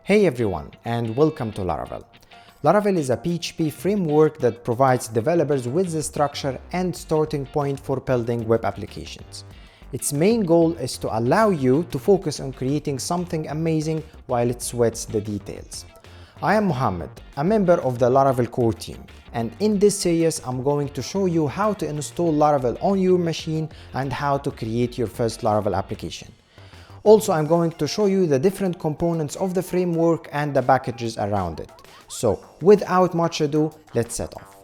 Hey everyone, and welcome to Laravel. Laravel is a PHP framework that provides developers with the structure and starting point for building web applications. Its main goal is to allow you to focus on creating something amazing while it sweats the details. I am Mohammed, a member of the Laravel core team, and in this series I'm going to show you how to install Laravel on your machine and how to create your first Laravel application. Also, I'm going to show you the different components of the framework and the packages around it. So, without much ado, let's set off.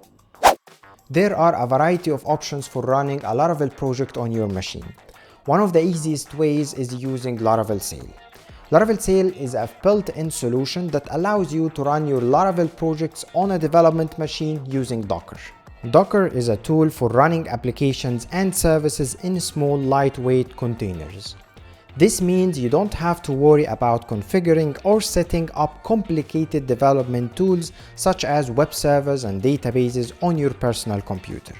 There are a variety of options for running a Laravel project on your machine. One of the easiest ways is using Laravel Sail. Laravel Sail is a built-in solution that allows you to run your Laravel projects on a development machine using Docker. Docker is a tool for running applications and services in small, lightweight containers. This means you don't have to worry about configuring or setting up complicated development tools such as web servers and databases on your personal computer.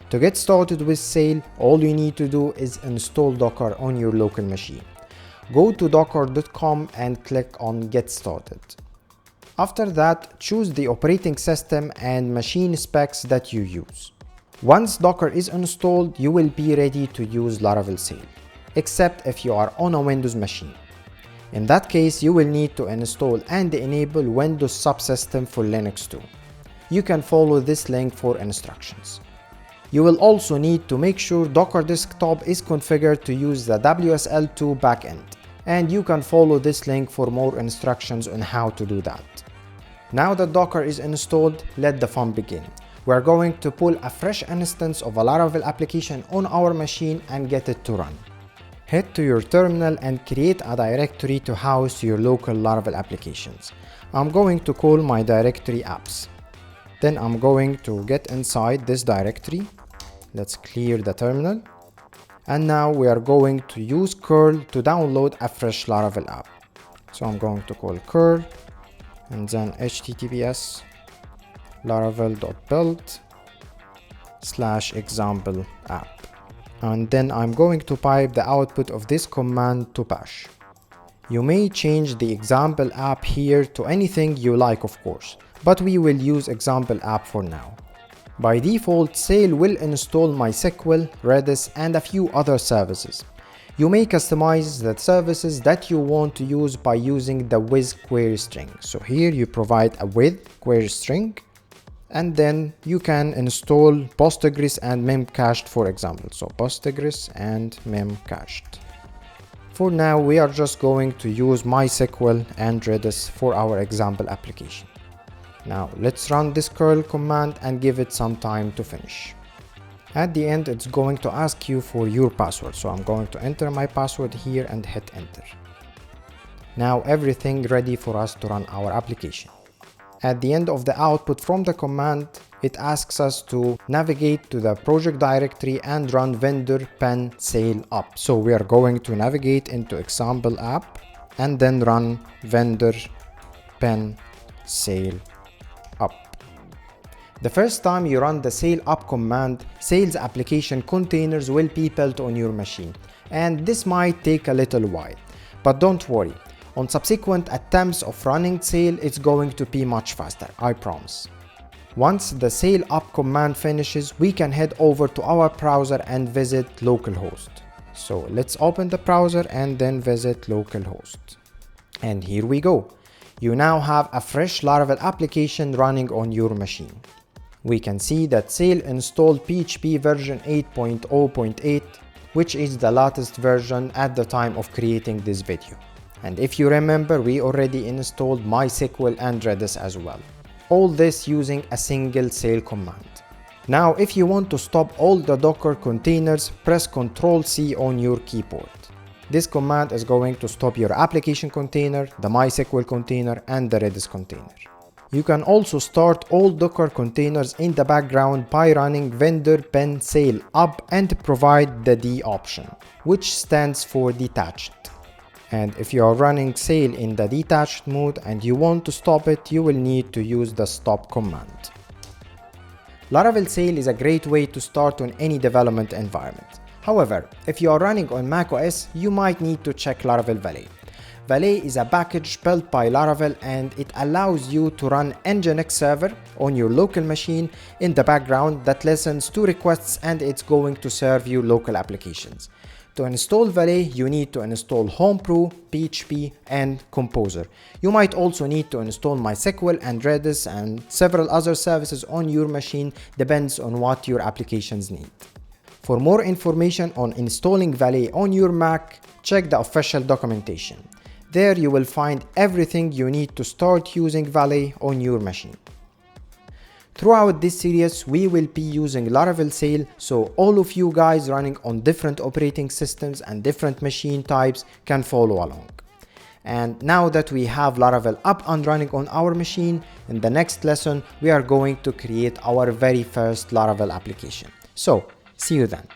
To get started with Sail, all you need to do is install Docker on your local machine. Go to docker.com and click on Get Started. After that, choose the operating system and machine specs that you use. Once Docker is installed, you will be ready to use Laravel Sail, except if you are on a Windows machine. In that case, you will need to install and enable Windows subsystem for Linux too. You can follow this link for instructions. You will also need to make sure Docker Desktop is configured to use the WSL2 backend, and you can follow this link for more instructions on how to do that. Now that Docker is installed, let the fun begin. We're going to pull a fresh instance of a Laravel application on our machine and get it to run. Head to your terminal and create a directory to house your local Laravel applications. I'm going to call my directory apps. Then I'm going to get inside this directory. Let's clear the terminal. And now we are going to use curl to download a fresh Laravel app. So I'm going to call curl and then https laravel.build/example app. And then I'm going to pipe the output of this command to bash. You may change the example app here to anything you like, of course, but we will use example app for now. By default, Sail will install MySQL, Redis, and a few other services. You may customize the services that you want to use by using the with query string. So here you provide a with query string, and then you can install Postgres and Memcached, for example. So Postgres and Memcached. For now, we are just going to use MySQL and Redis for our example application. Now let's run this curl command and give it some time to finish. At the end, it's going to ask you for your password. So I'm going to enter my password here and hit enter. Now everything ready for us to run our application. At the end of the output from the command, it asks us to navigate to the project directory and run vendor pen sail up. So we are going to navigate into example app and then run vendor pen sail up. The first time you run the sail up command, Sail's application containers will be built on your machine, and this might take a little while. But don't worry. On subsequent attempts of running Sail, it's going to be much faster, I promise. Once the Sail up command finishes, we can head over to our browser and visit localhost. So let's open the browser and then visit localhost. And here we go. You now have a fresh Laravel application running on your machine. We can see that Sail installed PHP version 8.0.8, which is the latest version at the time of creating this video. And if you remember, we already installed MySQL and Redis as well. All this using a single Sail command. Now, if you want to stop all the Docker containers, press Ctrl+C on your keyboard. This command is going to stop your application container, the MySQL container, and the Redis container. You can also start all Docker containers in the background by running vendor pen sail up and provide the D option, which stands for detached. And if you are running Sail in the detached mode and you want to stop it, you will need to use the stop command. Laravel Sail is a great way to start on any development environment. However, if you are running on macOS, you might need to check Laravel Valet. Valet is a package built by Laravel and it allows you to run Nginx server on your local machine in the background that listens to requests and it's going to serve you local applications. To install Valet, you need to install Homebrew, PHP, and Composer. You might also need to install MySQL and Redis and several other services on your machine, depends on what your applications need. For more information on installing Valet on your Mac, check the official documentation. There you will find everything you need to start using Valet on your machine. Throughout this series, we will be using Laravel Sail, so all of you guys running on different operating systems and different machine types can follow along. And now that we have Laravel up and running on our machine, in the next lesson we are going to create our very first Laravel application. So, see you then.